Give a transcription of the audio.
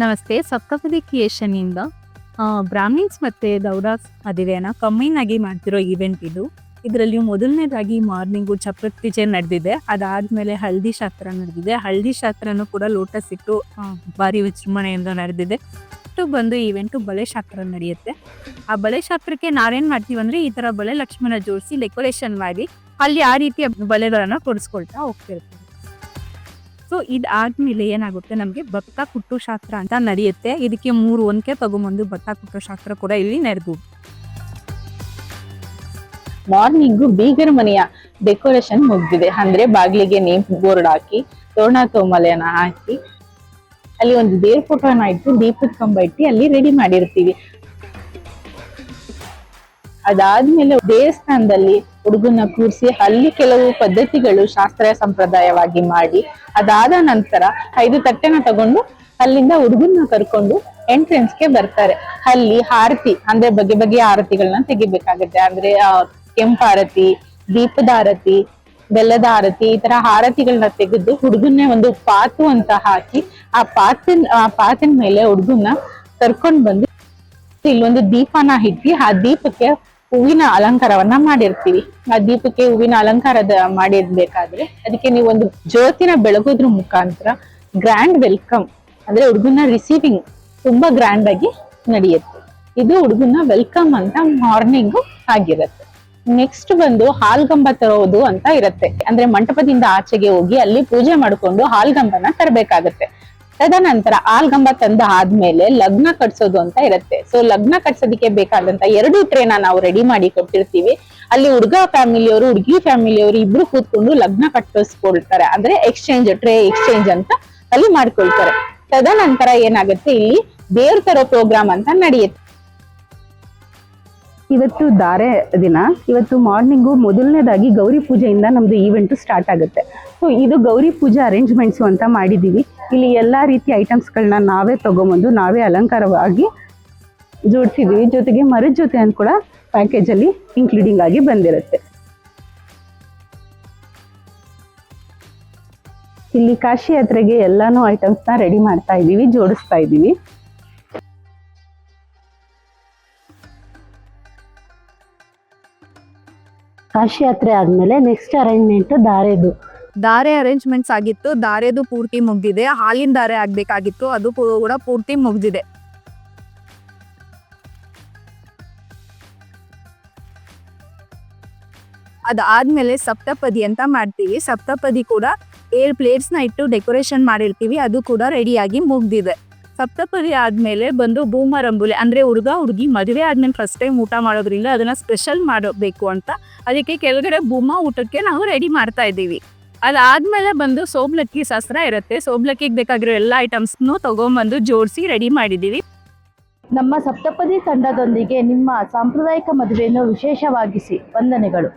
ನಮಸ್ತೆ. ಸಪ್ತಪದಿ ಕ್ರಿಯೇಷನ್ ಇಂದ ಬ್ರಾಹ್ಮಿನ್ಸ್ ಮತ್ತೆ ದೌಡಾಸ್ ಮದುವೆನ ಕಂಬೈನ್ ಆಗಿ ಮಾಡ್ತಿರೋ ಈವೆಂಟ್ ಇದು. ಇದರಲ್ಲಿ ಮೊದಲನೇದಾಗಿ ಮಾರ್ನಿಂಗು ಚಪ್ರತಿಜೆ ನಡೆದಿದೆ. ಅದಾದ್ಮೇಲೆ ಹಳದಿ ಶಾಸ್ತ್ರ ನಡೆದಿದೆ. ಹಳದಿ ಶಾಸ್ತ್ರನೂ ಕೂಡ ಲೋಟಸ್ ಇಟ್ಟು ಭಾರಿ ವಿಜೃಂಭಣೆಯಿಂದ ನಡೆದಿದೆ. ಬಂದು ಈವೆಂಟು ಬಳೆ ಶಾಸ್ತ್ರ ನಡೆಯುತ್ತೆ. ಆ ಬಳೆ ಶಾಸ್ತ್ರಕ್ಕೆ ನಾವೇನ್ ಮಾಡ್ತೀವಿ ಅಂದ್ರೆ ಈ ತರ ಬಳೆ ಲಕ್ಷ್ಮಣ ಜೋಡಿಸಿ ಡೆಕೋರೇಷನ್ ಮಾಡಿ ಅಲ್ಲಿ ಆ ರೀತಿಯ ಬಳೆಗಳನ್ನ ಕೊಡಿಸ್ಕೊಳ್ತಾ ಹೋಗ್ತಿರ್ತೀವಿ. ಸೊ ಇದಾದ್ಮೇಲೆ ಏನಾಗುತ್ತೆ, ನಮ್ಗೆ ಭತ್ತ ಕುಟ್ಟು ಶಾಸ್ತ್ರ ಅಂತ ನಡೆಯುತ್ತೆ. ಇದಕ್ಕೆ 3 ಒನಕೆ ತಗೊಂಬಂದು ಭತ್ತ ಕುಟ್ಟೋ ಶಾಸ್ತ್ರ ಕೂಡ ಇಲ್ಲಿ ನಡೆದು. ಮಾರ್ನಿಂಗು ಬೀಗರ ಮನೆಯ ಡೆಕೋರೇಷನ್ ಮುಗ್ದಿದೆ. ಅಂದ್ರೆ ಬಾಗಿಲಿಗೆ ನೇಮ್ ಬೋರ್ಡ್ ಹಾಕಿ ತೋರಣ ತೋಮಲೆಯನ್ನ ಹಾಕಿ ಅಲ್ಲಿ ಒಂದು ದೇವ್ರ ಫೋಟೋನ ಇಟ್ಟು ದೀಪದ ಕಂಬ ಇಟ್ಟು ಅಲ್ಲಿ ರೆಡಿ ಮಾಡಿರ್ತೀವಿ. ಅದಾದ್ಮೇಲೆ ದೇವಸ್ಥಾನದಲ್ಲಿ ಹುಡುಗನ ಕೂರಿಸಿ ಅಲ್ಲಿ ಕೆಲವು ಪದ್ಧತಿಗಳು ಶಾಸ್ತ್ರೀಯ ಸಂಪ್ರದಾಯವಾಗಿ ಮಾಡಿ ಅದಾದ ನಂತರ 5 ತಟ್ಟೆನ ತಗೊಂಡು ಅಲ್ಲಿಂದ ಹುಡುಗನ ಕರ್ಕೊಂಡು ಎಂಟ್ರೆನ್ಸ್ಗೆ ಬರ್ತಾರೆ. ಅಲ್ಲಿ ಆರತಿ ಅಂದ್ರೆ ಬಗೆ ಬಗೆಯ ಆರತಿಗಳನ್ನ ತೆಗಿಬೇಕಾಗುತ್ತೆ. ಅಂದ್ರೆ ಕೆಂಪು ಆರತಿ, ದೀಪದ ಆರತಿ, ಬೆಲ್ಲದ ಆರತಿ, ಈ ತರ ಆರತಿಗಳನ್ನ ತೆಗೆದು ಹುಡುಗನ್ನೇ ಒಂದು ಪಾತು ಅಂತ ಹಾಕಿ ಆ ಪಾತಿನ ಮೇಲೆ ಹುಡುಗನ್ನ ಕರ್ಕೊಂಡ್ ಬಂದು ಇಲ್ಲೊಂದು ದೀಪನ ಇಟ್ಟು ಆ ದೀಪಕ್ಕೆ ಹೂವಿನ ಅಲಂಕಾರವನ್ನ ಮಾಡಿರ್ತೀವಿ. ಆ ದೀಪಕ್ಕೆ ಹೂವಿನ ಅಲಂಕಾರದ ಮಾಡಿರ್ಬೇಕಾದ್ರೆ ಅದಕ್ಕೆ ನೀವು ಒಂದು ಜ್ಯೋತಿನ ಬೆಳಗೋದ್ರ ಮುಖಾಂತರ ಗ್ರ್ಯಾಂಡ್ ವೆಲ್ಕಮ್ ಅಂದ್ರೆ ಹುಡುಗನ ರಿಸೀವಿಂಗ್ ತುಂಬಾ ಗ್ರ್ಯಾಂಡ್ ಆಗಿ ನಡೆಯುತ್ತೆ. ಇದು ಹುಡುಗನ ವೆಲ್ಕಮ್ ಅಂತ ಮಾರ್ನಿಂಗ್ ಆಗಿರುತ್ತೆ. ನೆಕ್ಸ್ಟ್ ಬಂದು ಹಾಲ್ಗಂಬ ತರೋದು ಅಂತ ಇರುತ್ತೆ. ಅಂದ್ರೆ ಮಂಟಪದಿಂದ ಆಚೆಗೆ ಹೋಗಿ ಅಲ್ಲಿ ಪೂಜೆ ಮಾಡ್ಕೊಂಡು ಹಾಲ್ಗಂಬನ ತರಬೇಕಾಗತ್ತೆ. ತದನಂತರ ಹಾಲ್ಗಂಬ ತಂದ ಆದ್ಮೇಲೆ ಲಗ್ನ ಕಟ್ಸೋದು ಅಂತ ಇರುತ್ತೆ. ಸೊ ಲಗ್ನ ಕಟ್ಸೋದಕ್ಕೆ ಬೇಕಾದಂತ 2 ಟ್ರೇನ ನಾವು ರೆಡಿ ಮಾಡಿ ಕೊಟ್ಟಿರ್ತೀವಿ. ಅಲ್ಲಿ ಹುಡುಗ ಫ್ಯಾಮಿಲಿಯವರು ಹುಡುಗಿ ಫ್ಯಾಮಿಲಿಯವರು ಇಬ್ರು ಕೂತ್ಕೊಂಡು ಲಗ್ನ ಕಟ್ಟಿಸ್ಕೊಳ್ತಾರೆ. ಅಂದ್ರೆ ಟ್ರೇ ಎಕ್ಸ್ಚೇಂಜ್ ಅಂತ ಅಲ್ಲಿ ಮಾಡ್ಕೊಳ್ತಾರೆ. ತದನಂತರ ಏನಾಗುತ್ತೆ, ಇಲ್ಲಿ ದೇವ್ರ ತರೋ ಪ್ರೋಗ್ರಾಮ್ ಅಂತ ನಡೆಯುತ್ತೆ. ಇವತ್ತು ಧಾರೆ ದಿನ. ಇವತ್ತು ಮಾರ್ನಿಂಗು ಮೊದಲನೇದಾಗಿ ಗೌರಿ ಪೂಜೆಯಿಂದ ನಮ್ದು ಈವೆಂಟ್ ಸ್ಟಾರ್ಟ್ ಆಗುತ್ತೆ. ಸೊ ಇದು ಗೌರಿ ಪೂಜೆ ಅರೇಂಜ್ಮೆಂಟ್ಸು ಅಂತ ಮಾಡಿದ್ದೀವಿ. ಇಲ್ಲಿ ಎಲ್ಲ ರೀತಿಯ ಐಟಮ್ಸ್ಗಳನ್ನ ನಾವೇ ತಗೊಂಬಂದು ನಾವೇ ಅಲಂಕಾರವಾಗಿ ಜೋಡಿಸಿದ್ದೀವಿ. ಜೊತೆಗೆ ಮರದ ಜೊತೆ ಅಂತ ಕೂಡ ಪ್ಯಾಕೇಜಲ್ಲಿ ಇನ್ಕ್ಲೂಡಿಂಗ್ ಆಗಿ ಬಂದಿರುತ್ತೆ. ಇಲ್ಲಿ ಕಾಶಿ ಯಾತ್ರೆಗೆ ಎಲ್ಲಾನು ಐಟಮ್ಸ್ನ ರೆಡಿ ಮಾಡ್ತಾ ಇದ್ದೀವಿ, ಜೋಡಿಸ್ತಾ ಇದ್ದೀವಿ. ಕಾಶಿ ಯಾತ್ರೆ ಆದ್ಮೇಲೆ ನೆಕ್ಸ್ಟ್ ಅರೇಂಜ್ಮೆಂಟ್ ಧಾರೆ ಅರೇಂಜ್ಮೆಂಟ್ಸ್ ಆಗಿತ್ತು. ಧಾರೆದು ಪೂರ್ತಿ ಮುಗ್ದಿದೆ. ಹಾಲಿನ ಧಾರೆ ಆಗ್ಬೇಕಾಗಿತ್ತು, ಅದು ಕೂಡ ಪೂರ್ತಿ ಮುಗ್ದಿದೆ. ಅದಾದ್ಮೇಲೆ ಸಪ್ತಪದಿ ಅಂತ ಮಾಡ್ತೀವಿ. ಸಪ್ತಪದಿ ಕೂಡ 7 ಪ್ಲೇಟ್ಸ್ನ ಇಟ್ಟು ಡೆಕೋರೇಷನ್ ಮಾಡಿರ್ತೀವಿ. ಅದು ಕೂಡ ರೆಡಿಯಾಗಿ ಮುಗ್ದಿದೆ. ಸಪ್ತಪದಿ ಆದ್ಮೇಲೆ ಬಂದು ಬೂಮರಂಬುಲೆ ಅಂದ್ರೆ ಹುಡುಗ ಹುಡುಗಿ ಮದುವೆ ಆದ್ಮೇಲೆ ಫಸ್ಟ್ ಟೈಮ್ ಊಟ ಮಾಡೋದ್ರಿಂದ ಅದನ್ನ ಸ್ಪೆಷಲ್ ಮಾಡಬೇಕು ಅಂತ ಅದಕ್ಕೆ ಕೆಳಗಡೆ ಬೂಮ ಊಟಕ್ಕೆ ನಾವು ರೆಡಿ ಮಾಡ್ತಾ ಇದ್ದೀವಿ. ಅದಾದ್ಮೇಲೆ ಬಂದು ಸೋಬ್ಲಕ್ಕಿ ಶಾಸ್ತ್ರ ಇರುತ್ತೆ. ಸೋಬ್ಲಕ್ಕಿಗೆ ಬೇಕಾಗಿರೋ ಎಲ್ಲ ಐಟಮ್ಸ್ನು ತಗೊಂಡ್ಬಂದು ಜೋಡಿಸಿ ರೆಡಿ ಮಾಡಿದ್ದೀವಿ. ನಮ್ಮ ಸಪ್ತಪದಿ ತಂಡದೊಂದಿಗೆ ನಿಮ್ಮ ಸಾಂಪ್ರದಾಯಿಕ ಮದುವೆಯನ್ನು ವಿಶೇಷವಾಗಿಸಿ ವಂದನೆಗಳು.